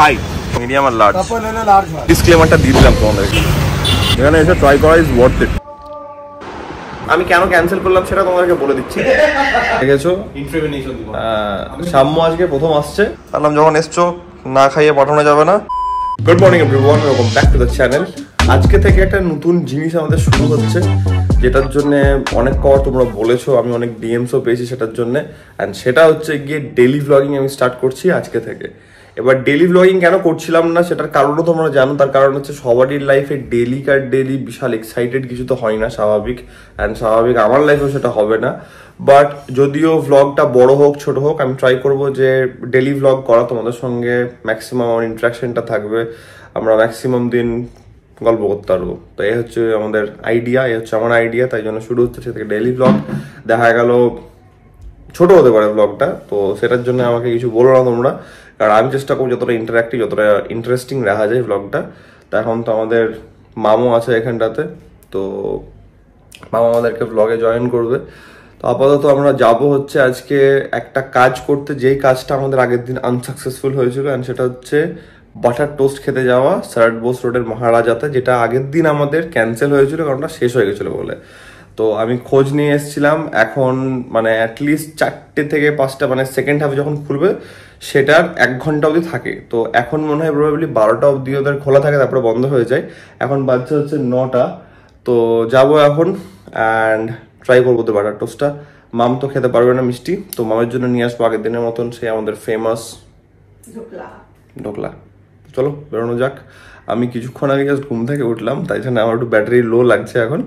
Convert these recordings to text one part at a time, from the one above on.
High medium আর large ডিসক্লেমারটা দিয়ে দিলাম তোমাদেরকে এখানে এসে ট্রাই করা ইজ ওয়ার্থ ইট আমি কেন ক্যান্সেল করলাম সেটা তোমাদেরকে বলে দিচ্ছি দেখেছো সাম্য আজকে প্রথম আসছে বললাম যখন এসছো না খাইয়ে পাঠানো যাবে না good morning everyone welcome back to the channel আজকে থেকে একটা নতুন জিনিস আমাদের শুরু হচ্ছে যেটার জন্য অনেক কবার তোমরা বলেছো আমি অনেক ডিএমসও পেয়েছি সেটার জন্য অ্যান্ড সেটা হচ্ছে গিয়ে ডেইলি ব্লগিং আমি স্টার্ট করছি আজকে থেকে এবার ডেইলি ব্লগিং কেন করছিলাম না সেটার কারণও তোমরা জানো তার কারণ হচ্ছে সবারই লাইফে ডেইলি বিশাল এক্সাইটেড কিছু তো হয় না স্বাভাবিক অ্যান্ড স্বাভাবিক আমার লাইফেও সেটা হবে না বাট যদিও ভ্লগটা বড় হোক ছোট হোক আমি ট্রাই করবো যে ডেইলি ভ্লগ করা তোমাদের সঙ্গে ম্যাক্সিমাম আমার ইন্টারাকশনটা থাকবে আমরা ম্যাক্সিমাম দিন গল্প করতে পারবো তো এই হচ্ছে আমাদের আইডিয়া এই হচ্ছে আমার আইডিয়া তাই জন্য শুরু হচ্ছে সে থেকে ডেইলি ভ্লগ দেখা গেল ছোট হতে পারে ব্লগটা তো সেটার জন্য আমাকে কিছু বলো না তোমরা কারণ আমি চেষ্টা করবো যতটা ইন্টারাক্টিভ যতটা ইন্টারেস্টিং রাখা যায় ব্লগটা তো এখন তো আমাদের মামু আছে এখানটাতে তো মামা আমাদেরকে ব্লগে জয়েন করবে তো আপাতত আমরা যাব হচ্ছে আজকে একটা কাজ করতে যেই কাজটা আমাদের আগের দিন আনসাকসেসফুল হয়েছিল অ্যান্ড সেটা হচ্ছে বাটার টোস্ট খেতে যাওয়া সারাট বোস রোডের মহারাজাতে যেটা আগের দিন আমাদের ক্যান্সেল হয়েছিল কারণটা শেষ হয়ে গেছিলো বলে তো আমি খোঁজ নিয়ে এসেছিলাম এখন মানে অ্যাটলিস্ট 4টে থেকে 5টা মানে সেকেন্ড হাফে যখন খুলবে সেটার 1 ঘন্টা অবধি থাকে তো এখন মনে হয় প্রবাবলি 12টা অবধি ওদের খোলা থাকে তারপরে বন্ধ হয়ে যায় এখন বাজছে হচ্ছে 9টা তো যাবো এখন অ্যান্ড ট্রাই করবো তো বাটার টোস্টটা মাম তো খেতে পারবে না মিষ্টি তো মামের জন্য নিয়ে আসবো আগের দিনের মতন সে আমাদের ফেমাস ঢোকলা চলো বেরোনো যাক আমি কিছুক্ষণ আগে জাস্ট ঘুম থেকে উঠলাম তাই জন্য আমার একটু ব্যাটারি লো লাগছে এখন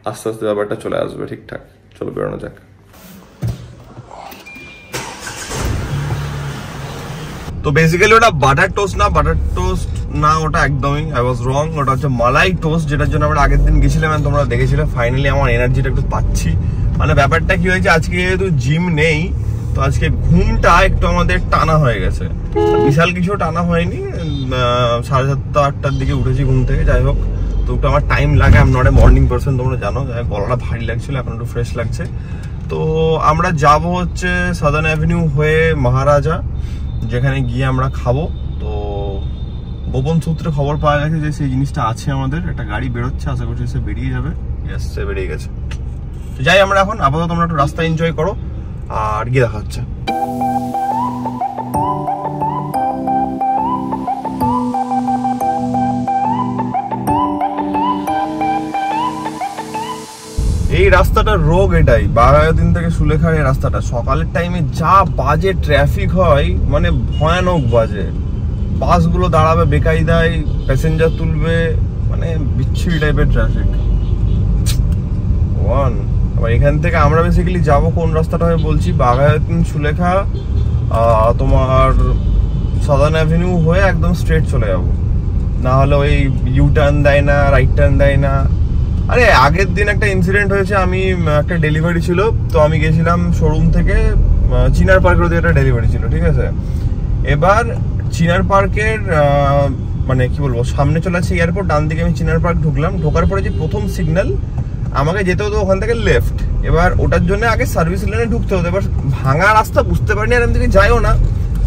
আস্তে আস্তে ব্যাপারটা চলে আসবে ঠিকঠাক চলো বেরোনো যাক তো বেসিক্যালি ওটা বাটার টোস্ট না ওটা একদমই আই ওয়াজ রং ওটা হচ্ছে মালাই টোস্ট যেটার জন্য আমরা আগের দিন গেছিলাম তোমরা দেখেছিলে ফাইনালি আমার এনার্জিটা একটু পাচ্ছি মানে ব্যাপারটা কি হয়েছে আজকে যেহেতু জিম নেই তো আজকে ঘুমটা একটু আমাদের টানা হয়ে গেছে বিশাল কিছু টানা হয়নি 7:30 8টার দিকে উঠেছি ঘুম থেকে যাই হোক তো একটু আমার টাইম লাগে আমি নট এ মর্নিং পারসন তোমরা জানো গলাটা ভারী লাগছিল এখন একটু ফ্রেশ লাগছে তো আমরা যাব হচ্ছে সাদার্ন অ্যাভিনিউ হয়ে মহারাজা যেখানে গিয়ে আমরা খাবো তো গোপন সূত্রে খবর পাওয়া গেছে যে সেই জিনিসটা আছে আমাদের একটা গাড়ি বেরোচ্ছে আশা করছি সে বেরিয়ে যাবে সে বেরিয়ে গেছে তো যাই আমরা এখন আপাতত তোমরা একটু রাস্তা এনজয় করো আর গিয়ে দেখা হচ্ছে এই রাস্তাটার রোগ এটাই বাঘাযতীন থেকে সুলেখার এই রাস্তাটা সকালের টাইমে যা বাজে ট্রাফিক হয় মানে ভয়ানক বাজে বাসগুলো দাঁড়াবে বেকায়দায় প্যাসেঞ্জার তুলবে মানে বিচ্ছিরি টাইপের ট্রাফিক আবার এখান থেকে আমরা বেসিক্যালি যাবো কোন রাস্তাটা হয়ে বলছি বাঘাযতীন সুলেখা তোমার সাদার্ন অ্যাভিনিউ হয়ে একদম স্ট্রেট চলে যাবো না হলে ওই ইউ টার্ন দেয় না রাইট টার্ন দেয় না আরে আগের দিন একটা ইনসিডেন্ট হয়েছে আমি একটা ডেলিভারি ছিল তো আমি গেছিলাম শোরুম থেকে চিনার পার্কের ওদিকে একটা ডেলিভারি ছিল ঠিক আছে এবার চিনার পার্কের মানে কি বলবো সামনে চলে আসছে এয়ারপোর্ট ডান দিকে আমি চিনার পার্ক ঢুকলাম ঢোকার পরে যে প্রথম সিগন্যাল আমাকে যেতে হতো ওখান থেকে লেফট এবার ওটার জন্য আগে সার্ভিস লেনে ঢুকতে হতো এবার ভাঙা রাস্তা বুঝতে পারিনি আর আমি দিকে যাইও না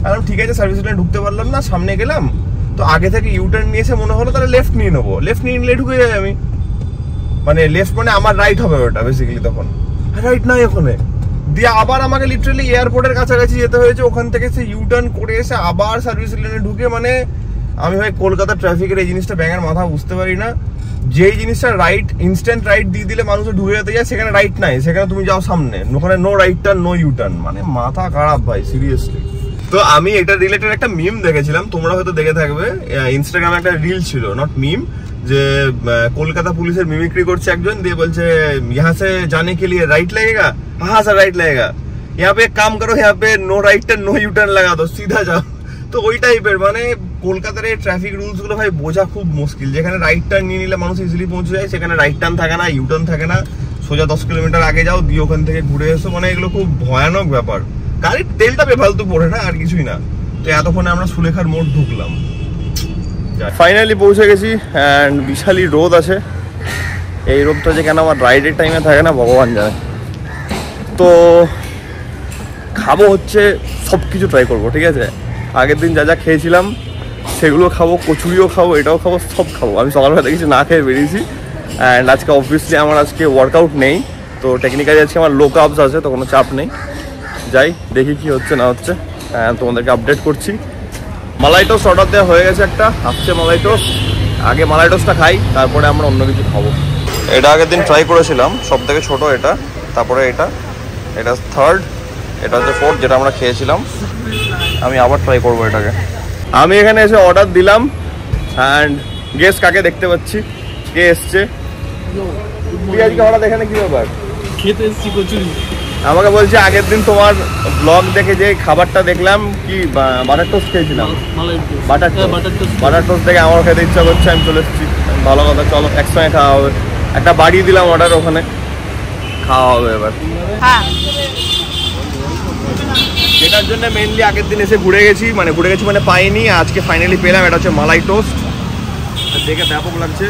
কারণ ঠিক আছে সার্ভিস লেনে ঢুকতে পারলাম না সামনে গেলাম তো আগে থেকে ইউটার্ন নিয়ে এসে মনে হলো তাহলে লেফট নিয়ে নেবো লেফট নিয়ে নিলে ঢুকে যাই আমি মানে লেফট মানে আমার রাইট হবে ওটা বেসিক্যালি তখন রাইট নাই ওখানে দিয়ে আবার আমাকে লিটারালি এয়ারপোর্টের কাছাকাছি যেতে হয়েছে ওখান থেকে সে ইউটার্ন করে এসে আবার সার্ভিস লেনে ঢুকে মানে আমি ভাই কলকাতার ট্রাফিকের এই জিনিসটা ব্যাঙের মাথা বুঝতে পারি না যেই জিনিসটা রাইট ইনস্ট্যান্ট রাইট দিয়ে দিলে মানুষের ঢুকে যেতে যায় সেখানে রাইট নাই সেখানে তুমি যাও সামনে ওখানে no right turn no U turn মানে মাথা খারাপ ভাই সিরিয়াসলি তো আমি এটা রিলেটেড একটা মিম দেখেছিলাম তোমরা হয়তো দেখে থাকবে ইনস্টাগ্রামে একটা রিল ছিল নট মিম যে কলকাতা পুলিশের মিমিক্রি করছে একজন দিয়ে বলছে यहाँ से जाने के लिए राइट लगेगा हाँ सर राइट लगेगा यहाँ पे एक काम करो यहाँ पे no right turn no U turn लगा दो सीधा जाओ তো ওই টাইপের মানে কলকাতার এই ট্রাফিক রুলস গুলো ভাই বোঝা খুব মুশকিল যেখানে রাইট টার্ন নিয়ে নিলে মানুষ ইজিলি পৌঁছে যায় সেখানে রাইট টার্ন থাকে না ইউ টার্ন থাকে না সোজা 10 কিলোমিটার আগে যাও দিয়ে ওখান থেকে ঘুরে এসো মানে এগুলো খুব ভয়ানক ব্যাপার গাড়ির তেলটা বেফালতু পড়ে না আর কিছুই না তো এতক্ষণে আমরা সুলেখার মোড় ঢুকলাম ফাইনালি পৌঁছে গেছি অ্যান্ড বিশালই রোদ আছে এই রোদটা যে কেন আমার রাইডের টাইমে থাকে না ভগবান জানে তো খাবো হচ্ছে সব কিছু ট্রাই করবো ঠিক আছে আগের দিন যা যা খেয়েছিলাম সেগুলো খাবো, কচুরিও খাবো, এটাও খাবো, সব খাবো। আমি সকালবেলা দেখেছি না খেয়ে বেরিয়েছি। অ্যান্ড আজকে অবভিয়াসলি আমার আজকে ওয়ার্কআউট নেই, তো টেকনিক্যালি আজকে আমার লো কার্বস আছে, তো কোনো চাপ নেই। যাই দেখি কি হচ্ছে না হচ্ছে, তোমাদেরকে আপডেট করছি। মালাই টোস্ট অর্ডার দেওয়া হয়ে গেছে, একটা আসছে মালাই টোস্ট। আগে মালাই টোস্টটা খাই, তারপরে আমরা অন্য কিছু খাবো। এটা আগের দিন ট্রাই করেছিলাম, সব থেকে ছোটো এটা, তারপরে এটা থার্ড, এটা হচ্ছে ফোর্থ যেটা আমরা খেয়েছিলাম। আমি আবার ট্রাই করবো এটাকে। আমি এখানে এসে অর্ডার দিলাম, অ্যান্ড গেস কাকে দেখতে পাচ্ছি, কে এসছে। তুই আজকে হঠাৎ এখানে কি ব্যাপার? খেতে এসেছি কচুরি। আমাকে বলছে আগের দিন তোমার ব্লগ দেখে যে খাবারটা দেখলাম, কি বাটার টোস্ট খেয়েছিলাম, বাটার টোস্ট দেখে আমার খেতে ইচ্ছা করছে, আমি চলে এসেছি। ভালো কথা, চলো একসঙ্গে খাওয়া হবে। একটা বাড়ি দিলাম অর্ডার, ওখানে খাওয়া হবে এবার। যেটার জন্য মেনলি আগের দিন এসে ঘুরে গেছি মানে পাইনি, আজকে ফাইনালি পেলাম। এটা হচ্ছে মালাই টোস্ট, দেখে ব্যাপক লাগছে।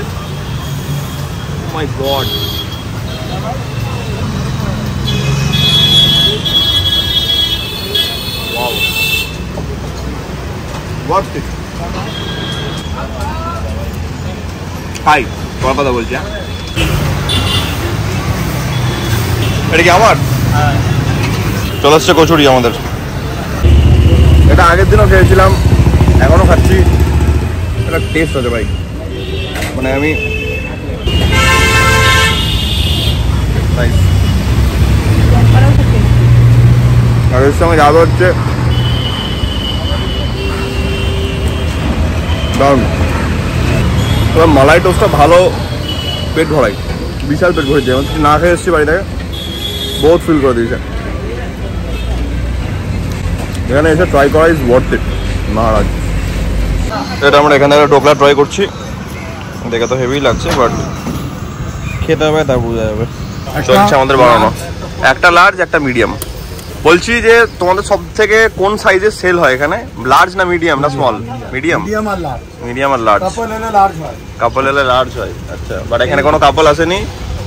My god, wow, worth it. Hi, তোমার কথা বলছি। এটা কি আমার? চলে আসছে কচুরি আমাদের। এটা আগের দিনও খেয়েছিলাম, এখনো খাচ্ছি। এটা টেস্ট আছে ভাই, মানে আমি আর এর সঙ্গে যাবে হচ্ছে দারুণ। তবে মালাই টোস্টটা ভালো পেট ভরাই, বিশাল পেট ভরে যায়। না খেয়ে এসেছি বাড়ি থেকে, বহুত ফিল করে দিয়েছে। এখানে এসে ট্রাই করা ইজ ওয়ার্থ ইট মহারাজ। এটা আমরা এখানে ঢোকলা ট্রাই করছি, দেখে তো হেভি লাগছে, বাট খেতে হবে তা বোঝা যাবে। চলছে আমাদের বানানো, একটা লার্জ একটা মিডিয়াম। বলছি যে তোমাদের সব থেকে কোন সাইজের সেল হয় এখানে, লার্জ না মিডিয়াম না স্মল? মিডিয়াম আর লার্জ। কাপল এলে লার্জ হয়, আচ্ছা। বাট এখানে কোনো কাপল আসেনি,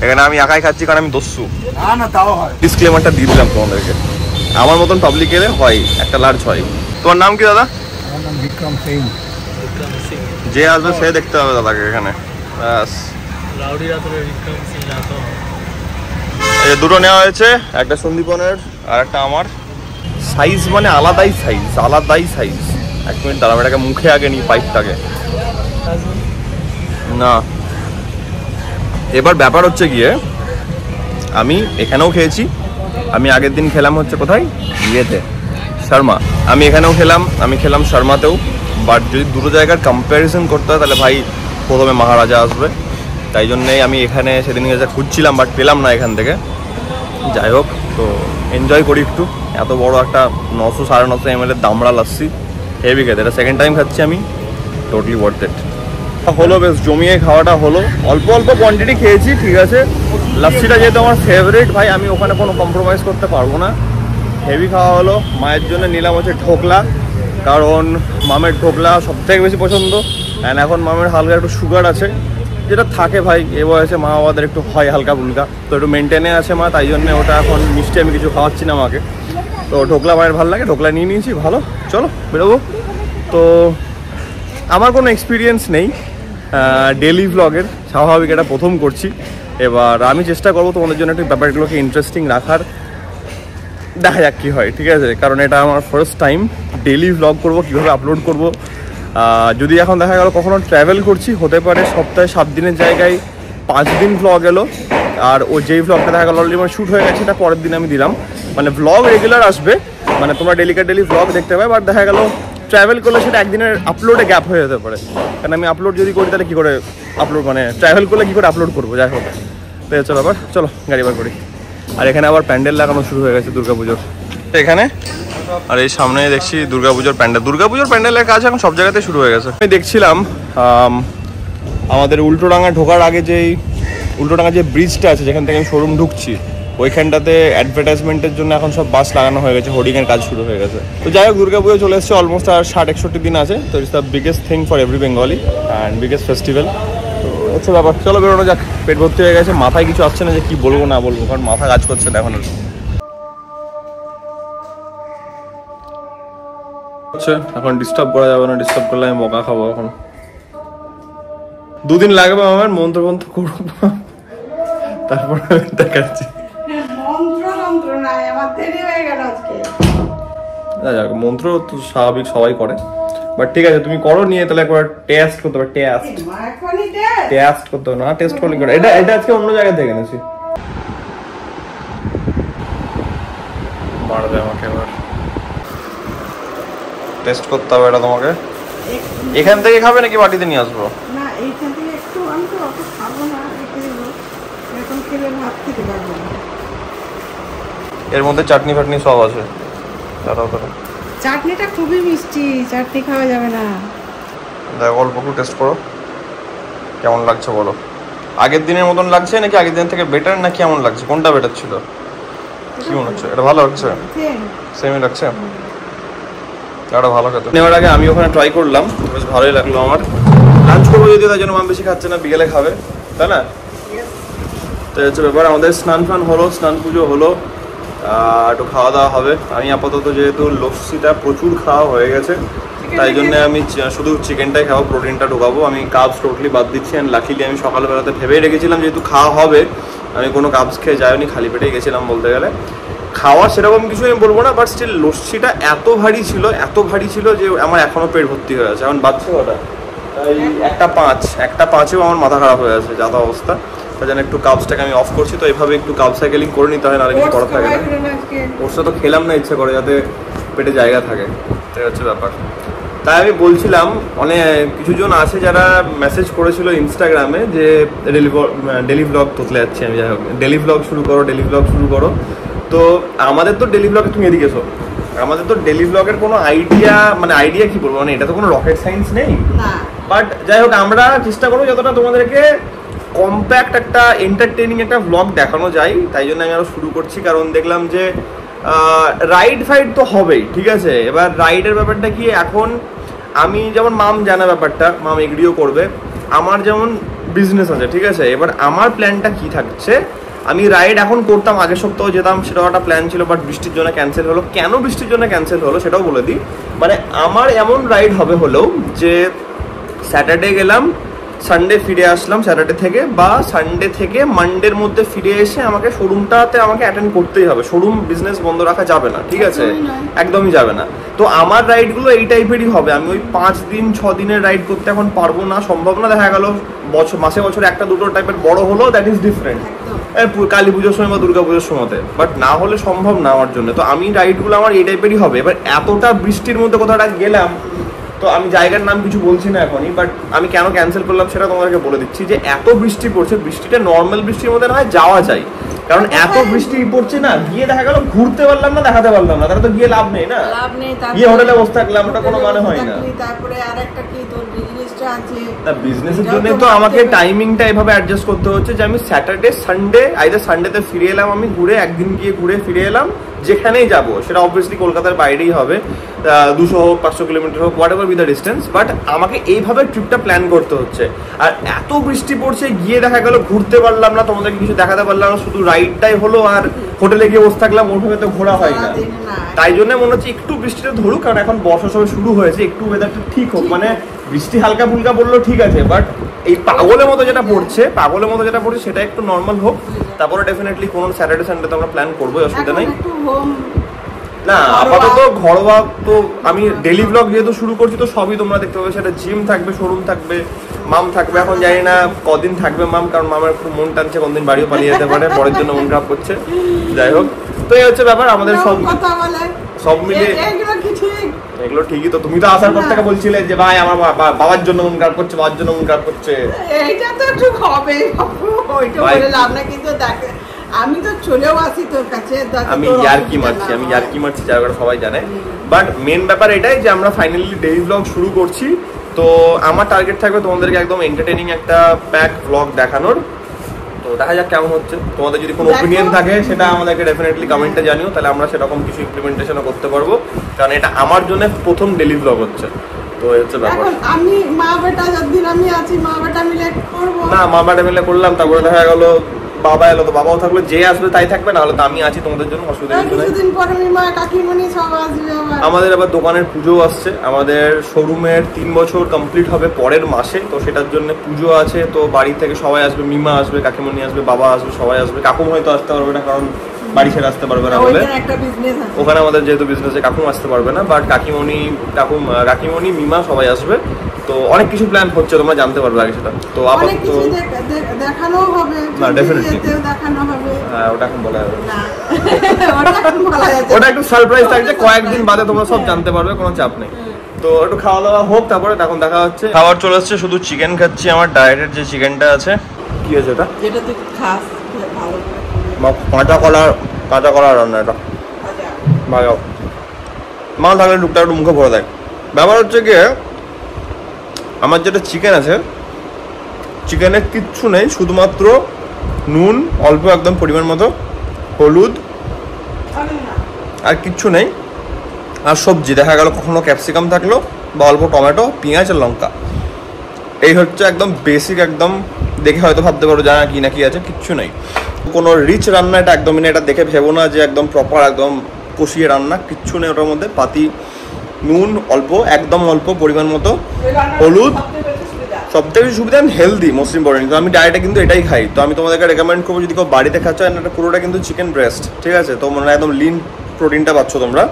এখানে আমি একাই খাচ্ছি কারণ আমি দস্যু। ডিসক্লেমারটা দিয়ে দিলাম তোমাদেরকে, আমার মতন পাবলিক এলে হয় একটা লার্জ হয়। তোমার নাম কি দাদা? আমার নাম বিক্রম সিং। যে আসবে সে দেখতে হবে দাদাকে এখানে, ব্যাস। এই দুটো নেওয়া হয়েছে, একটা সন্দীপনের আর একটা আমার। সাইজ মানে আলাদাই সাইজ। এক মিনিট দাঁড়াবো, এটাকে মুখে আগে নিই পাইপটাকে। না, এবার ব্যাপার হচ্ছে গিয়ে আমি এখানেও খেয়েছি, আমি আগের দিন খেলাম হচ্ছে কোথায়, ইয়েতে শর্মা। আমি এখানেও খেলাম, আমি খেলাম শর্মাতেও। বাট যদি দুটো জায়গার কম্প্যারিজন করতে হয় তাহলে ভাই প্রথমে মহারাজা আসবে। তাই জন্যেই আমি এখানে সেদিন যা খুঁজছিলাম, বাট পেলাম না এখান থেকে। যাই হোক, তো এনজয় করি একটু। এত বড় একটা 900 950 ml দামড়া লাচ্ছি, হেভি খেতে। এটা সেকেন্ড টাইম খাচ্ছি আমি, টোটালি ওয়ার্থ ইট। হলো বেশ জমিয়ে খাওয়াটা হলো, অল্প কোয়ান্টিটি খেয়েছি, ঠিক আছে। লাচ্ছিটা যেহেতু আমার ফেভারিট ভাই, আমি ওখানে কোনো কম্প্রোমাইজ করতে পারবো না। হেভি খাওয়া হলো। মায়ের জন্য নিলাম হচ্ছে ঢোকলা, কারণ মামের ঢোকলা সবথেকে বেশি পছন্দ। অ্যান্ড এখন মামের হালকা একটু সুগার আছে, যেটা থাকে ভাই এ বয়সে, মা বাবাদের একটু হয় হালকা ফুলকা, তো একটু মেনটেনে আছে মা, তাই জন্য ওটা এখন মিষ্টি আমি কিছু খাওয়াচ্ছি না মাকে। তো ঢোকলা মায়ের ভালো লাগে, ঢোকলা নিয়ে নিয়েছি। ভালো, চলো বেরোবো। তো আমার কোনো এক্সপিরিয়েন্স নেই ডেলি ভ্লগের, স্বাভাবিক, এটা প্রথম করছি। এবার আমি চেষ্টা করবো তোমাদের জন্য একটু ব্যাপারগুলোকে ইন্টারেস্টিং রাখার, দেখা যাক কী হয়, ঠিক আছে। কারণ এটা আমার ফার্স্ট টাইম ডেলি ভ্লগ করবো, কীভাবে আপলোড করবো। যদি এখন দেখা গেল কখনো ট্র্যাভেল করছি, হতে পারে সপ্তাহে 7 দিনের জায়গায় 5 দিন ভ্লগ এলো। আর ও যেই ভ্লগটা দেখা গেলো অলরেডি আমার শ্যুট হয়ে গেছে, এটা পরের দিন আমি দিলাম। মানে ভ্লগ রেগুলার আসবে, মানে তোমরা ডেলি ভ্লগ দেখতে পাবে। বাট দেখা গেলো ট্র্যাভেল করলে সেটা একদিনের আপলোডে গ্যাপ হয়ে যেতে পারে, কারণ আমি আপলোড যদি করি তাহলে কী করে আপলোড, মানে ট্র্যাভেল করলে কী করে আপলোড করবো। যাই হোক, তো হচ্ছে ব্যাপার। চলো গাড়ি বার করি। আর এখানে আবার প্যান্ডেল লাগানো শুরু হয়ে গেছে দুর্গাপুজোর এখানে। আর এই সামনে দেখছি দুর্গাপুজোর প্যান্ডেলের কাজ এখন সব জায়গাতে শুরু হয়ে গেছে। আমি দেখছিলাম আমাদের উল্টোডাঙ্গা ঢোকার আগে উল্টোডাঙ্গা যে ব্রিজটা আছে, যেখান থেকে আমি শোরুম ঢুকছি, ওইখানটাতে অ্যাডভার্টাইজমেন্টের জন্য এখন সব বাস লাগানো হয়ে গেছে, হোর্ডিংয়ের কাজ শুরু হয়ে গেছে। তো যাই হোক, দুর্গাপুজো চলে এসেছে, অলমোস্ট আর 60-61 দিন আছে। তো it's the biggest thing for every Bengali and biggest festival. তো হচ্ছে ব্যাপার, চলো বেরোনো যাক। পেট ভর্তি হয়ে গেছে, মাথায় কিছু আসছে না যে কী বলবো না বলবো, কারণ মাথা কাজ করছে না এখন। হচ্ছে, এখন ডিস্টার্ব করা যাবে না, ডিস্টার্ব করলে আমি বকা খাবো। এখন 2 দিন লাগবে আমার মন্ত্র করবো, তারপর আমি দেখাচ্ছি। মন্ত্র তো স্বাভাবিক সবাই করে, বাট ঠিক আছে তুমি করো নিয়ে, তাহলে একবার টেস্ট করতে হবে। টেস্ট করতে হবে না, টেস্ট করলে করে। এটা আজকে অন্য জায়গা থেকে এনেছি। মারবে আমাকে এবার, টেস্ট করতে হবে এটা তোমাকে। এখান থেকে খাবে নাকি বাটিতে নিয়ে আসবো? না এইখান থেকে একটু, আমি তো অত খাবো না, এখন খেলে ভাত খেতে পারবো না। এর মধ্যে চাটনি ফাটনি সব আছে, দাঁড়াও করে। চাটনিটা খুবই মিষ্টি, চাটনি খাওয়া যাবে না। দেখো অল্প একটু টেস্ট করো, কেমন লাগছে বলো। আগের দিনের মতন লাগছে নাকি আগের দিন থেকে বেটার, না কেমন লাগছে, কোনটা বেটার ছিল? কি মনে হচ্ছে? এটা ভালো লাগছে? সেমই লাগছে? এটা ভালো খেতে। নেওয়ার আগে আমি ওখানে ট্রাই করলাম, বেশ ভালোই লাগলো আমার। লাঞ্চ করবো যদিও, তাই জন্য মাম বেশি খাচ্ছে না, বিকেলে খাবে, তাই না? তো হচ্ছে ব্যাপার। আমাদের স্নান ফান হলো, স্নান পুজো হলো, একটু খাওয়া দাওয়া হবে। আমি আপাতত যেহেতু লস্যিটা প্রচুর খাওয়া হয়ে গেছে, তাই জন্য আমি শুধু চিকেনটাই খাবো, প্রোটিনটা ঢোকাবো। আমি কার্বস টোটালি বাদ দিচ্ছি। অ্যান্ড লাকিলি আমি সকালবেলাতে ভেবেই রেখেছিলাম যেহেতু খাওয়া হবে, আমি কোনো কার্বস খেয়ে যাইনি, খালি পেটেই গেছিলাম বলতে গেলে। খাওয়া সেরকম কিছু আমি বলবো না, বাট স্টিল লস্যিটা এত ভারী ছিল যে আমার এখনো পেট ভর্তি হয়ে আছে। এখন বাচ্চা ওটা তাই একটা পাঁচেও আমার মাথা খারাপ হয়ে আছে, যা অবস্থা। তাই জন্য একটু কার্বসটাকে আমি অফ করছি। তো এইভাবে একটু কার্ব সাইকেলিং করে নিতে হয়, নাহলে কিছু করা থাকে না। ওরটা তো খেলাম না ইচ্ছে করে, যাতে পেটে জায়গা থাকে, এটাই হচ্ছে ব্যাপার। তাই আমি বলছিলাম, অনেক কিছুজন আছে যারা মেসেজ করেছিল ইনস্টাগ্রামে যে ডেলি ব্লগ তোতলে যাচ্ছি আমি, যাই হোক ডেলি ব্লগ শুরু করো। তো আমাদের তো ডেলি ব্লগে, তুমি এদিকে এসো, আমাদের তো ডেলি ব্লগের কোনো আইডিয়া কি বলবো, মানে এটা তো কোনো রকেট সায়েন্স নেই। বাট যাই হোক, আমরা চেষ্টা করবো যতটা তোমাদেরকে কম্প্যাক্ট একটা এন্টারটেইনিং একটা ব্লগ দেখানো যায়। তাই জন্য আমি আরো শুরু করছি, কারণ দেখলাম যে রাইড ফাইড তো হবেই, ঠিক আছে। এবার রাইডের ব্যাপারটা কি, এখন আমি যেমন, মাম জানা ব্যাপারটা, মাম এগ্রিও করবে, আমার যেমন বিজনেস আছে, ঠিক আছে। এবার আমার প্ল্যানটা কি থাকছে, আমি রাইড এখন করতাম, আগের সপ্তাহ যেতাম, সেটাও একটা প্ল্যান ছিল, বাট বৃষ্টির জন্য ক্যান্সেল হলো। কেন বৃষ্টির জন্য ক্যান্সেল হলো সেটাও বলে দিই। মানে আমার এমন রাইড হবে হলো যে স্যাটারডে গেলাম, সানডে ফিরে আসলাম স্যাটারডে থেকে, বা সানডে থেকে মানডের মধ্যে ফিরে এসে আমাকে শোরুমটাতে আমাকে অ্যাটেন্ড করতেই হবে। শোরুম বিজনেস বন্ধ রাখা যাবে না, ঠিক আছে, একদমই যাবে না। তো আমার রাইডগুলো এই টাইপেরই হবে। আমি ওই 5 দিন 6 দিনের রাইড করতে এখন পারবো না, সম্ভব না। দেখা গেল মাসে বছরে একটা দুটো টাইপের বড় হলো, দ্যাট ইজ ডিফারেন্ট, কালী পুজোর সময় বা দুর্গা পুজোর সময়তে, বাট না হলে সম্ভব না আমার জন্য। তো আমি রাইডগুলো আমার এই টাইপেরই হবে। এবার এতটা বৃষ্টির মধ্যে কোথাও গেলাম, তো আমি জায়গার নাম কিছু বলছি না এখনই, বাট আমি কেন ক্যান্সেল করলাম সেটা তোমাদেরকে বলে দিচ্ছি। যে এত বৃষ্টি পড়ছে, বৃষ্টিটা নর্মাল বৃষ্টির মধ্যে না হয় যাওয়া যায়, কারণ এত বৃষ্টি পড়ছে না, গিয়ে দেখা গেল ঘুরতে পারলাম না, দেখাতে পারলাম না, তাহলে তো গিয়ে লাভ নেই না, গিয়ে হোটেলে বসে থাকলাম, ওটা কোনো মানে হয় না। তারপরে আরেকটা কি, তোর বিজনেসটা আছে, না বিজনেসের জন্য তো আমাকে টাইমিংটা এভাবে অ্যাডজাস্ট করতে হচ্ছে যে আমি স্যাটারডে সানডে, আইদার সানডেতে ফিরে এলাম, আমি ঘুরে একদিন গিয়ে ঘুরে ফিরে এলাম, যেখানেই যাবো সেটা অবভিয়াসলি কলকাতার বাইরেই হবে, 200 হোক 500 কিলোমিটার হোক, what ever be the distance, but আমাকে এইভাবে ট্রিপটা প্ল্যান করতে হচ্ছে। আর এত বৃষ্টি পড়ছে, গিয়ে দেখা গেল ঘুরতে পারলাম না, তোমাদেরকে কিছু দেখাতে পারলাম না, শুধু রাইডটাই হলো, আর হোটেলে গিয়ে বসে থাকলাম, ওইভাবে তো ঘোরা হয় না। তাই জন্য মনে হচ্ছে একটু বৃষ্টিটা ধরুক, কারণ এখন বর্ষা সবে শুরু হয়েছে, একটু ওয়েদারটা ঠিক হোক। মানে বৃষ্টি হালকা ফুলকা পড়লো ঠিক আছে, বাট এই পাগলের মতো যেটা পড়ছে সেটা একটু নর্মাল হোক, তারপরে ডেফিনেটলি কোনো স্যাটারডে সানডে তো আমরা প্ল্যান করবো, অসুবিধা নেই। না আপাতত ঘরোয়া, তো আমি ডেলি ব্লগ যেহেতু শুরু করছি, তো সবই তোমরা দেখতে পাবে, সেটা জিম থাকবে, শোরুম থাকবে, মাম থাকবে। এখন জানি না কদিন থাকবে মাম, কারণ মামার খুব মন টানছে, কোনদিন বাড়িও পালিয়ে যেতে পারে, পরের জন্য মন খারাপ করছে। যাই হোক, তো এই হচ্ছে ব্যাপার আমাদের সব মিলে। এগুলো ঠিকই, তো তুমি তো আসার পর থেকে বলছিলে যে ভাই আমার বাবার জন্য মন খারাপ করছে, বাবার জন্য মন খারাপ করছে, এইটা তো একটু হবে, ওইটা বলে লাভ না। কিন্তু দেখ, আমি তো চলেও আসি তোর কাছে, আমি ইয়ার্কি মারছি, জায়গাটা সবাই জানে। বাট মেন ব্যাপার এটাই যে আমরা ফাইনালি ডেইলি ব্লগ শুরু করছি। তো আমার টার্গেট থাকবে তোমাদেরকে একদম এন্টারটেইনিং একটা প্যাক ব্লগ দেখানোর। তো দেখা যাক কেমন হচ্ছে। তোমাদের যদি কোনো ওপিনিয়ন থাকে সেটা আমাদেরকে ডেফিনেটলি কমেন্টে জানিও, তাহলে আমরা সেরকম কিছু ইমপ্লিমেন্টেশনও করতে পারবো, কারণ এটা আমার জন্য প্রথম ডেইলি ব্লগ হচ্ছে। তো হচ্ছে ব্যাপার, আমি মা বেটা যতদিন আমি আছি, মা বেটা মিলে করবো না, মা বেটা মিলে করলাম, তারপরে দেখা গেল বাবা এলো তো বাবাও থাকলো, যে আসবে তাই থাকবে, না হলে তো আমি আছি তোমাদের জন্য, অসুবিধা কিছু নেই। কিছুদিন পরে মিমা কাকিমণি সব আসবে আবার। আমাদের আবার দোকানের পুজো আসছে, আমাদের শোরুমের 3 বছর কমপ্লিট হবে পরের মাসে, তো সেটার জন্য পুজো আছে, তো বাড়ি থেকে সবাই আসবে, মিমা আসবে, কাকিমণি আসবে, বাবা আসবে, সবাই আসবে। কাকুম হয়তো আসতে পারবে না, কারণ বাড়ি ছেড়ে আসতে পারবে না বলে, ওখানে আমাদের যেহেতু বিজনেসে কাকুম আসতে পারবে না, বাট কাকিমণি মিমা সবাই আসবে। তো অনেক কিছু প্ল্যান হচ্ছে, তোমরা জানতে পারবে আগে সেটা। তো আপাতত দেখানো হবে না, ডেফিনেটলি দেখানো হবে। হ্যাঁ, ওটা এখন বলা যাবে না, না ওটা একটু সারপ্রাইজ থাকছে, কয়েকদিন বাদে তোমরা সব জানতে পারবে, কোনো চাপ নেই। তো একটু খাওয়া দাওয়া হোক, তারপরে তখন দেখা হচ্ছে। খাবার চলে আসছে, শুধু চিকেন খাচ্ছি, আমার ডায়েটের যে চিকেনটা আছে। কি আছে এটা? যেটা তুই খাস ভালো করে কাঁচা কলার রান্না, এটা ভালো মাল থাকলে টুকটাক একটু মুখে ভরে দেয়। ব্যাপার হচ্ছে গিয়ে আমার যেটা চিকেন আছে, চিকেনের কিচ্ছু নেই, শুধুমাত্র নুন অল্প একদম পরিমাণ মতো, হলুদ, আর কিচ্ছু নেই। আর সবজি দেখা গেল কখনো ক্যাপসিকাম থাকলো বা অল্প টমেটো, পেঁয়াজ আর লঙ্কা, এই হচ্ছে একদম বেসিক। একদম দেখে হয়তো ভাবতে পারো জানা কি না কি আছে, কিচ্ছু নেই। কোনো রিচ রান্না এটা একদমই না, এটা দেখে ভেবো না যে একদম প্রপার একদম কষিয়ে রান্না, কিচ্ছু নেই ওটার মধ্যে। পাতি নুন অল্প, একদম অল্প পরিমাণ মতো, হলুদ, সবথেকে বেশি সুবিধা হেলদি, মোস্ট ইম্পর্টেন্ট। তো আমি ডায়েটে কিন্তু এটাই খাই। তো আমি তোমাদেরকে রেকমেন্ড করবো, যদি কেউ বাড়িতে খাচ্ছ, এটা পুরোটা কিন্তু চিকেন ব্রেস্ট, ঠিক আছে? তো মানে একদম লিন প্রোটিনটা পাচ্ছ তোমরা,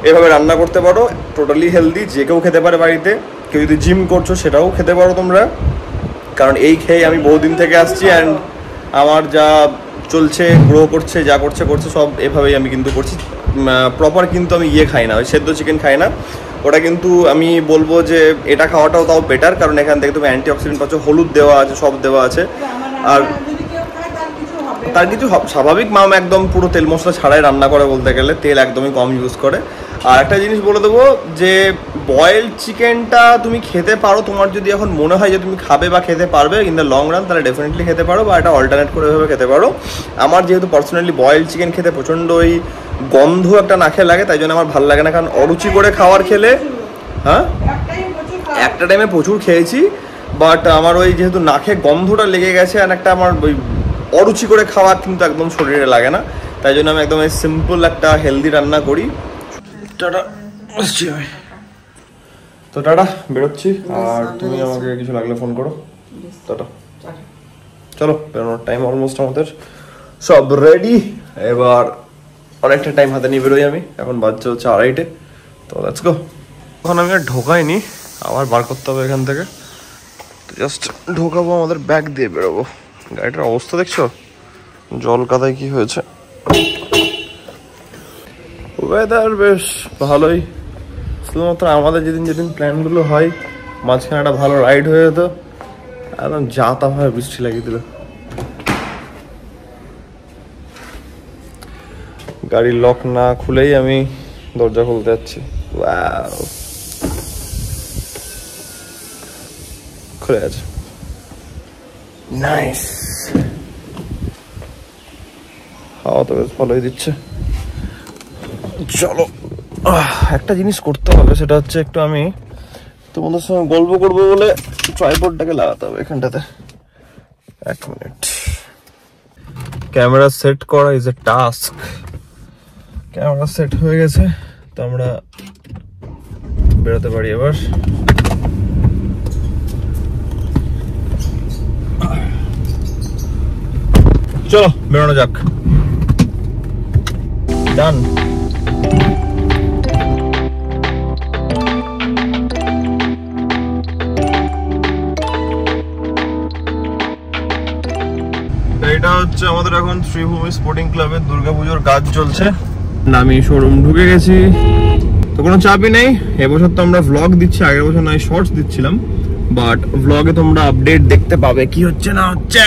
এভাবে রান্না করতে পারো, টোটালি হেলদি, যে কেউ খেতে পারে বাড়িতে। কেউ যদি জিম করছো সেটাও খেতে পারো তোমরা, কারণ এই খেয়ে আমি বহুদিন থেকে আসছি, অ্যান্ড আমার যা চলছে, গ্রো করছে, যা করছে সব এভাবেই আমি কিন্তু করছি। প্রপার কিন্তু আমি খাই না, ওই সেদ্ধ চিকেন খাই না। ওটা কিন্তু আমি বলবো যে এটা খাওয়াটাও তাও বেটার, কারণ এখান থেকে তুমি অ্যান্টিঅক্সিডেন্ট পাচ্ছ, হলুদ দেওয়া আছে, সব দেওয়া আছে। আর তার কিছু স্বাভাবিক, মাম একদম পুরো তেল মশলা ছাড়াই রান্না করে, বলতে গেলে তেল একদমই কম ইউজ করে। আর একটা জিনিস বলে দেবো, যে বয়েলড চিকেনটা তুমি খেতে পারো, তোমার যদি এখন মনে হয় যে তুমি খাবে বা খেতে পারবে ইন দ্য লং রান, তাহলে ডেফিনেটলি খেতে পারো, বা এটা অল্টারনেট করে এভাবে খেতে পারো। আমার যেহেতু পার্সোনালি বয়েলড চিকেন খেতে প্রচণ্ড ওই গন্ধ একটা নাকে লাগে, তাই জন্য আমার ভালো লাগে না। কারণ অরুচি করে খাওয়ার খেলে, হ্যাঁ একটা টাইমে প্রচুর খেয়েছি, বাট আমার ওই যেহেতু নাকে গন্ধটা লেগে গেছে, আর একটা আমার ওই অরুচি করে খাওয়া কিন্তু একদম শরীরে লাগে না, তাই জন্য আমি একদম সিম্পল একটা হেলদি রান্না করি। টাটা, আসছি আমি। তো টাটা, বেরোচ্ছি। আর তুমি আমাকে কিছু লাগলে ফোন করো। টাটা, চলো বেরোনোর টাইম অলমোস্ট, আমাদের সব রেডি। এবার অনেকটা টাইম হাতে নিয়ে বেরোই আমি, এখন বাজছে হচ্ছে 2:30। তো লেটস গো। এখন আমি আর ঢোকাইনি, আবার বার করতে হবে এখান থেকে। জাস্ট ঢোকাবো, আমাদের ব্যাগ দিয়ে বেরোবো। গাড়িটার অবস্থা দেখছো, জল কাদায় কি হয়েছে। ওয়েদার বেশ ভালোই, শুধুমাত্র আমাদের যেদিন প্ল্যানগুলো হয়, মাঝখানে একটা ভালো রাইড হয়ে যেত, একদম যা তা ভাবে বৃষ্টি লাগিয়ে দিল। গাড়ির লক না খুলেই আমি দরজা খুলতে যাচ্ছি, খুলে আছে, নাইস। হাওয়া তো বেশ ভালোই দিচ্ছে। চলো, একটা জিনিস করতে হবে, সেটা হচ্ছে একটু আমি তোমাদের সঙ্গে গল্প করবো বলে ট্রাইপডটাকে লাগাতে হবে এখানটাতে। 1 মিনিট। ক্যামেরা সেট করা is a task. Camera set হয়ে গেছে, তো আমরা বেরোতে পারি এবার। চলো বেরোনো যাক। ডান। এটা হচ্ছে আমাদের এখন শ্রীভূমি স্পোর্টিং ক্লাবের দুর্গাপুজোর কাজ চলছে। আমি শোরুম ঢুকে গেছি, তো কোনো চাপই নেই। এবছর তো আমরা ভ্লগ দিচ্ছি, আগের বছর নয় শর্টস দিচ্ছিলাম, বাট ভ্লগে তোমরা আপডেট দেখতে পাবে কি হচ্ছে না হচ্ছে।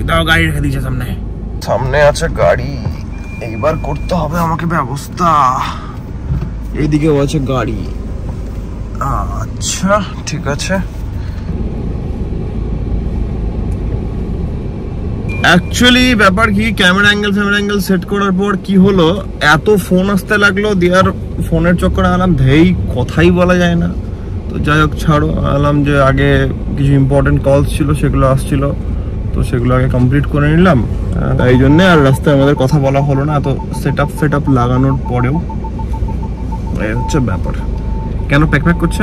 দাও, গাড়ি রেখে দিয়েছে সামনে, সামনে আছে গাড়ি। এইবার করতে হবে আমাকে ব্যবস্থা। এইদিকেও আছে গাড়ি। আচ্ছা ঠিক আছে। অ্যাকচুয়ালি ব্যাপার কি, ক্যামেরা অ্যাঙ্গেল সেট করার পর কি হলো, এত ফোন আসতে লাগলো, দেওয়ার ফোনের চক্করে আলাম ধেই কথাই বলা যায় না। তো যাই হোক ছাড়ো, আলাম যে আগে কিছু ইম্পর্টেন্ট কলস ছিল, সেগুলো আসছিল, তো সেগুলো আগে কমপ্লিট করে নিলাম, এই জন্যে আর রাস্তায় আমাদের কথা বলা হলো না। তো সেট আপ লাগানোর পরেও এই হচ্ছে ব্যাপার। কেন প্যাক করছে?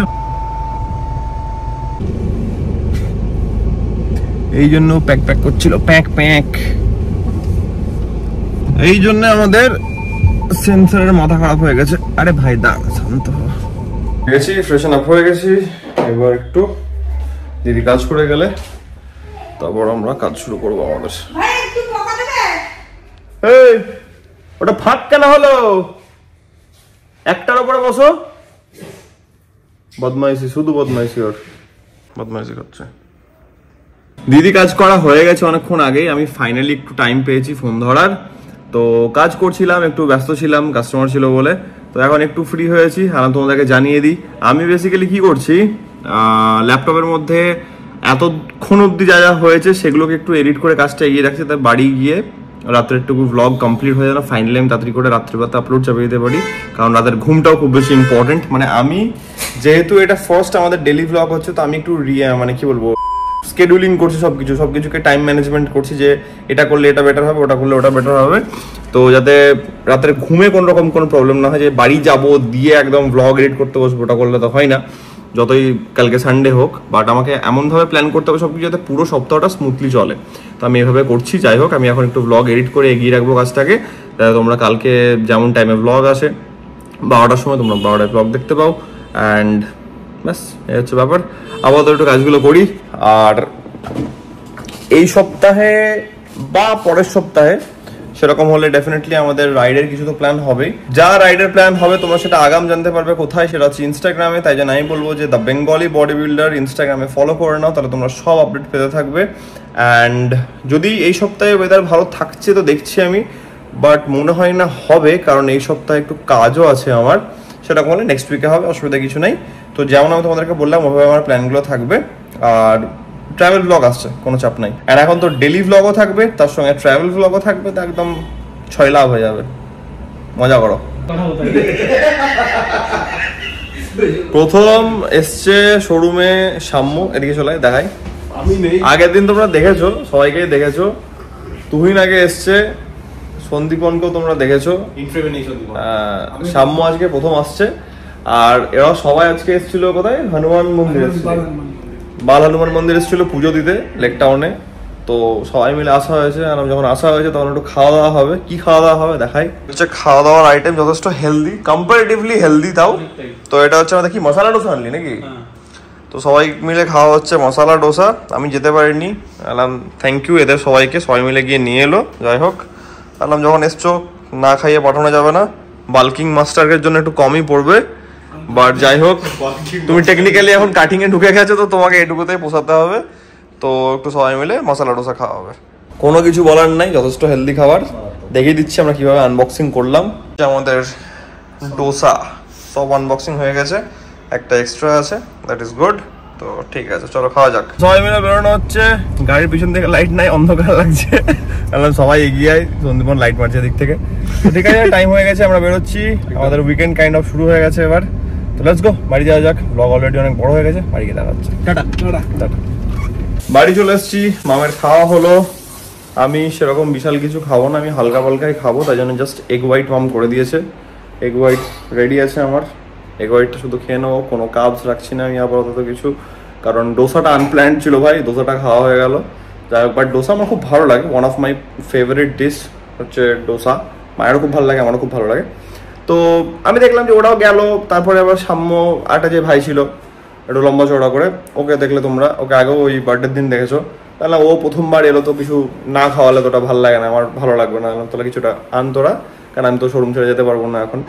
এই জন্য প্যাক করছিল, প্যাক। এই জন্য আমাদের সেন্সরের মাথা খারাপ হয়ে গেছে। আরে ভাই দাঁড়া, শান্ত হ। গেছি, ফ্রেশন আপ হয়ে গেছি। এবার একটু দিদি কাজ করে গেলে তারপর আমরা কাজ শুরু করবো আমাদের। এই ওটা ফাঁক কেন হলো? একটার উপরে বসো। বদমাইশি, শুধু বদমাইশি, ওর বদমাইশি করছে। দিদি কাজ করা হয়ে গেছে অনেকক্ষণ আগেই। আমি ফাইনালি একটু টাইম পেয়েছি ফোন ধরার। তো কাজ করছিলাম, একটু ব্যস্ত ছিলাম, কাস্টমার ছিল বলে। তো এখন একটু ফ্রি হয়েছি, আর তোমাদেরকে জানিয়ে দিই আমি বেসিক্যালি কি করছি। ল্যাপটপের মধ্যে এতক্ষণ অব্দি যা হয়েছে সেগুলোকে একটু এডিট করে কাজটা এগিয়ে রাখছি, তাই বাড়ি গিয়ে রাত্রে একটু ভ্লগ কমপ্লিট হয়ে যাবে। ফাইনালি আমি তাড়াতাড়ি করে রাত্রিবেলাতে আপলোড চাপিয়ে দিতে পারি, কারণ রাতের ঘুমটাও খুব বেশি ইম্পর্টেন্ট। মানে আমি যেহেতু এটা ফার্স্ট আমাদের ডেলি ভ্লগ হচ্ছে, তো আমি একটু মানে কি বলবো, স্কেডিউলিং করছি সবকিছুকে টাইম ম্যানেজমেন্ট করছি, যে এটা করলে এটা বেটার হবে, ওটা করলে ওটা বেটার হবে। তো যাতে রাতের ঘুমে কোনো রকম কোনো প্রবলেম না হয়, যে বাড়ি যাব দিয়ে একদম ভ্লগ এডিট করতে বসবো, ওটা করলে তো হয় না, যতই কালকে সানডে হোক। বাট আমাকে এমনভাবে প্ল্যান করতে হবে সবকিছু যাতে পুরো সপ্তাহটা স্মুথলি চলে। তো আমি এভাবে করছি। যাই হোক, আমি এখন একটু ভ্লগ এডিট করে এগিয়ে রাখবো কাজটাকে, তোমরা কালকে যেমন টাইমে ভ্লগ আসে 12টার সময় তোমরা 12টায় ভ্লগ দেখতে পাও। অ্যান্ড ব্যাস, এই হচ্ছে ব্যাপার। আপাতত একটু কাজগুলো করি। আর এই সপ্তাহে বা পরের সপ্তাহে সেরকম হলে ডেফিনেটলি আমাদের রাইডের কিছু তো প্ল্যান হবেই। যা রাইডের প্ল্যান হবে তোমরা সেটা আগাম জানতে পারবে। কোথায়? সেটা হচ্ছে ইনস্টাগ্রামে। তাই জন্য আমি বলবো যে দ্য বেঙ্গলি বডি বিল্ডার ইনস্টাগ্রামে ফলো করে নাও, তাহলে তোমরা সব আপডেট পেতে থাকবে। অ্যান্ড যদি এই সপ্তাহে ওয়েদার ভালো থাকছে তো দেখছি আমি, বাট মনে হয় না হবে, কারণ এই সপ্তাহে একটু কাজও আছে আমার। সেরকম হলে নেক্সট উইকে হবে, অসুবিধা কিছু নেই। তো যেমন আমি তোমাদেরকে বললাম ওভাবে আমার প্ল্যানগুলো থাকবে। আর ট্রাভেল ব্লগ আসছে, কোনো চাপ নাই। আর এখন তো ডেলি ব্লগও থাকবে, তার সঙ্গে ট্রাভেল ব্লগও থাকবে, তো একদম 6 লাভ হয়ে যাবে। মজা করো। প্রথম এসছে শোরুমে সাম্য, এদিকে চলে দেখাই। আগের দিন তোমরা দেখেছো, সবাইকেই দেখেছো। তুহিন আগে এসছে, সন্দীপনকেও তোমরা দেখেছো। সাম্য আজকে প্রথম আসছে। আর এরা সবাই আজকে এসেছিল কোথায়? হনুমান মন্দির এসেছিল, বাল হনুমান মন্দির এসেছিল পুজো দিতে লেক টাউনে। তো সবাই মিলে আসা হয়েছে। আর যখন আসা হয়েছে তখন একটু খাওয়া দাওয়া হবে। কি খাওয়া দাওয়া হবে দেখাই। হচ্ছে খাওয়া দাওয়ার আইটেম যথেষ্ট হেলদি, কম্পারেটিভলি হেলদি তাও। তো এটা হচ্ছে আমাদের কি মশলা ডোসা আনলি নাকি? তো সবাই মিলে খাওয়া হচ্ছে মশলা ডোসা। আমি যেতে পারিনি, বললাম থ্যাংক ইউ এদের সবাইকে, সবাই মিলে গিয়ে নিয়ে এলো। যাই হোক, বললাম যখন এসছো না খাইয়ে পাঠানো যাবে না, বাল্কিং মাস্টারের জন্য একটু কমই পড়বে। বাট যাই হোক, তুমি টেকনিক্যালি এখন কাটিং এ ঢুকে গেছো, তো তোমাকে এটুকুতেই পোষাতে হবে। তো একটু সবাই মিলে মশলা ডোসা খাওয়া হবে। কোনো কিছু বলার নাই, যথেষ্ট হেলদি খাবার। দেখিয়ে দিচ্ছি আমরা কিভাবে আনবক্সিং করলাম। আমাদের ডোসা সব আনবক্সিং হয়ে গেছে, একটা এক্সট্রা আছে, দ্যাট ইজ গুড। তো ঠিক আছে, চলো খাওয়া যাক। সবাই মিলে বেরোনো হচ্ছে। গাড়ির পিছন থেকে লাইট নাই, অন্ধকার লাগছে। সবাই এগিয়ে আয়, সন্দীপন লাইট মারছে দিক থেকে। ঠিক আছে, টাইম হয়ে গেছে, আমরা বেরোচ্ছি। আমাদের উইকেন্ড কাইন্ড অফ শুরু হয়ে গেছে এবার। তো লেটস গো, বাড়ি যাওয়া যাক। ব্লগ অলরেডি অনেক বড় হয়ে গেছে, বাড়ি গিয়ে দেখা হচ্ছে। টাটা। বাড়ি চলে এসেছি, মামের খাওয়া হলো। আমি সেরকম বিশাল কিছু খাবো না, আমি হালকা পালকাই খাবো। তাই জন্য জাস্ট এগ হোয়াইট মাম করে দিয়েছে। এগ হোয়াইট রেডি আছে আমার। এগ হোয়াইটটা শুধু খেয়ে নেবো, কোনো কাবস রাখছি না আমি আপাতত কিছু, কারণ ডোসাটা আনপ্ল্যান্ড ছিল ভাই। ডোসাটা খাওয়া হয়ে গেল। যাই হোক, বাট ডোসা আমার খুব ভালো লাগে। One of my favourite dish হচ্ছে ডোসা। মায়েরও খুব ভালো লাগে, আমারও খুব ভালো লাগে। তো আমি দেখলাম যে ওরাও গেল। তারপরে আবার সাম্য একটা যে ভাই ছিল একটু লম্বা চওড়া করে, ওকে দেখলে তোমরা, ওকে আগেও ওই বার্থডের দিন দেখেছো। তাহলে ও প্রথমবার এলো, তো কিছু না খাওয়ালে তো ওটা ভালো লাগে না, আমার ভালো লাগবে না। তাহলে কিছুটা আন তোরা, কারণ আমি তো শোরুম ছেড়ে যেতে পারবো না এখন।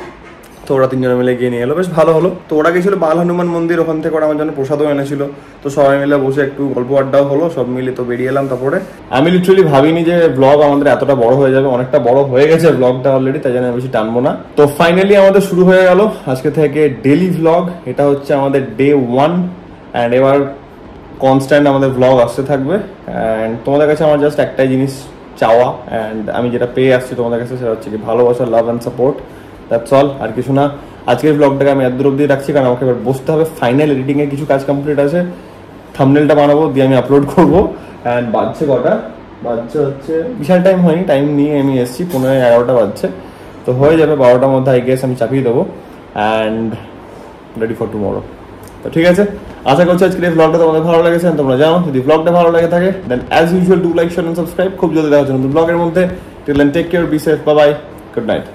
তো ওরা তিনজনে মিলে গিয়ে নিয়ে এলো, বেশ ভালো হলো। তো ওরা গেছিলো বাল হনুমান মন্দির, ওখান থেকে ওরা আমার জন্য প্রসাদও এনেছিল। তো সবাই মিলে বসে একটু গল্প আড্ডাও হলো, সব মিলে তো বেরিয়ে এলাম। তারপরে আমি লিটারালি ভাবিনি যে ব্লগ আমাদের এতটা বড় হয়ে যাবে। অনেকটা বড় হয়ে গেছে ব্লগটা অলরেডি, তাই জন্য বেশি টানবো না। তো ফাইনালি আমাদের শুরু হয়ে গেল আজকে থেকে ডেলি ভ্লগ। এটা হচ্ছে আমাদের ডে 1। অ্যান্ড এবার কনস্ট্যান্ট আমাদের ভ্লগ আসতে থাকবে। অ্যান্ড তোমাদের কাছে আমার জাস্ট একটাই জিনিস চাওয়া, অ্যান্ড আমি যেটা পেয়ে আসছি তোমাদের কাছে, সেটা হচ্ছে কি ভালোবাসা, love and support. That's all, আর কিছু না। আজকের ব্লগটাকে আমি এত দূর অব্দি রাখছি, কারণ আমাকে এবার বসতে হবে। ফাইনাল এডিটিংয়ের কিছু কাজ কমপ্লিট আছে, থাম্বনেলটা বানাবো, দিয়ে আমি আপলোড করবো। অ্যান্ড বাজছে কটা, বাজছে হচ্ছে বিশাল টাইম হয়নি, টাইম নিয়ে আমি এসেছি, 11:30 বাজছে, তো হয়ে যাবে 12টার মধ্যে আই গেস আমি চাপিয়ে দেবো অ্যান্ড রেডি ফর টুমরো। তো ঠিক আছে, আশা করছি আজকের এই ব্লগটা তোমাদের ভালো লেগেছে। তোমরা জানো যদি ব্লগটা ভালো লাগে থাকে then as usual do like, share and subscribe. খুব জলদি দেখা হচ্ছে নতুন ব্লগের মধ্যে। Till then take care, be safe, bye bye, good night.